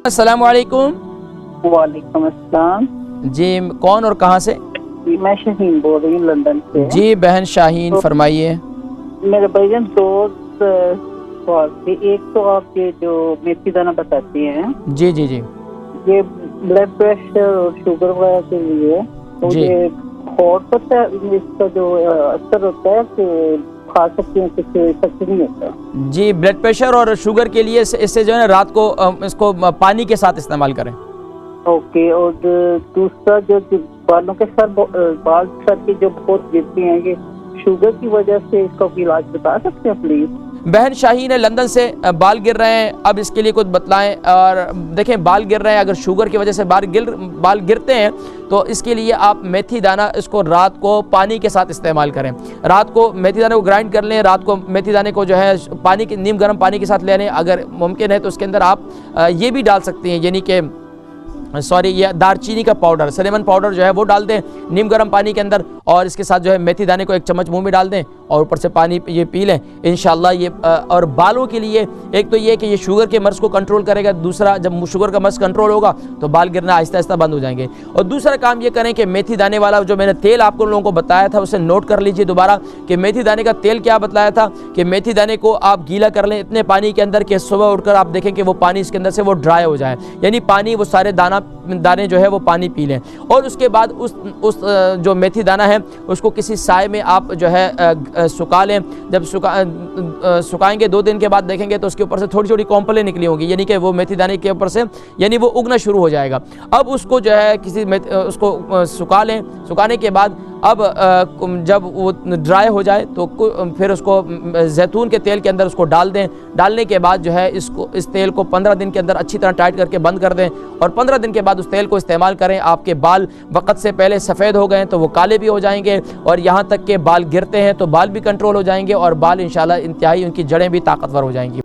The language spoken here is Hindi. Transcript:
अस्सलाम वालेकुम। वालेकुम अस्सलाम। जी, कौन और कहाँ से? मैं शाहीन बोल रही हूँ लंदन से। जी बहन शाहीन, तो फरमाइए। मेरे भाईजान दोस्त सवाल थे। एक तो आप ये जो मेथी दाना बताती हैं, जी जी जी ये ब्लड प्रेशर और शुगर वगैरह के लिए, तो जी ये हॉट होता है, इसका जो असर होता है कि खा सकते हैं, कुछ इफेक्ट नहीं होता? जी, ब्लड प्रेशर और शुगर के लिए इससे जो है ना रात को इसको पानी के साथ इस्तेमाल करें। ओके। और दूसरा जो बालों के बाल सर की जो बहुत गिरती हैं, ये शुगर की वजह से इसका कोई इलाज बता सकते हैं प्लीज? बहन शाहीन है लंदन से, बाल गिर रहे हैं, अब इसके लिए कुछ बतलाएं। और देखें, बाल गिर रहे हैं, अगर शुगर की वजह से बाल गिरते हैं तो इसके लिए आप मेथी दाना इसको रात को पानी के साथ इस्तेमाल करें। रात को मेथी दाने को ग्राइंड कर लें, रात को मेथी दाने को जो है पानी के नीम गर्म पानी के साथ ले लें। अगर मुमकिन है तो उसके अंदर आप ये भी डाल सकती हैं, यानी कि ये दारचीनी का पाउडर, सिनेमन पाउडर जो है वो डाल दें नीम गर्म पानी के अंदर, और इसके साथ जो है मेथी दाने को एक चम्मच मुंह में डाल दें और ऊपर से पानी ये पी लें इंशाल्लाह। ये और बालों के लिए एक तो ये कि ये शुगर के मर्ज को कंट्रोल करेगा, दूसरा जब शुगर का मर्ज कंट्रोल होगा तो बाल गिरना आहिस्ता आहिस्ता बंद हो जाएंगे। और दूसरा काम ये करें कि मेथी दाने वाला जो मैंने तेल आपको लोगों को बताया था उसे नोट कर लीजिए दोबारा, कि मेथी दाने का तेल क्या बताया था, कि मेथी दाने को आप गीला कर लें इतने पानी के अंदर कि सुबह उठकर आप देखें कि वो पानी इसके अंदर से वो ड्राई हो जाए, यानी पानी वो सारे दाने जो है वो पानी पी लें। और उसके बाद उस जो मेथी दाना है उसको किसी साए में आप जो है सुखा लें। जब सुखाएंगे 2 दिन के बाद देखेंगे तो उसके ऊपर से थोड़ी छोटी कॉम्पलें निकली होंगी, यानी कि वो मेथी दाने के ऊपर से यानी वो उगना शुरू हो जाएगा। अब उसको जो है उसको सुखा लें। सुखाने के बाद अब जब वो ड्राई हो जाए तो फिर उसको जैतून के तेल के अंदर उसको डाल दें। डालने के बाद जो है इस तेल को 15 दिन के अंदर अच्छी तरह टाइट करके बंद कर दें, और 15 दिन के बाद उस तेल को इस्तेमाल करें। आपके बाल वक्त से पहले सफ़ेद हो गए तो वो काले भी हो जाएंगे, और यहाँ तक के बाल गिरते हैं तो बाल भी कंट्रोल हो जाएंगे, और बाल इंशाल्लाह इंतहाई उनकी जड़ें भी ताकतवर हो जाएंगी।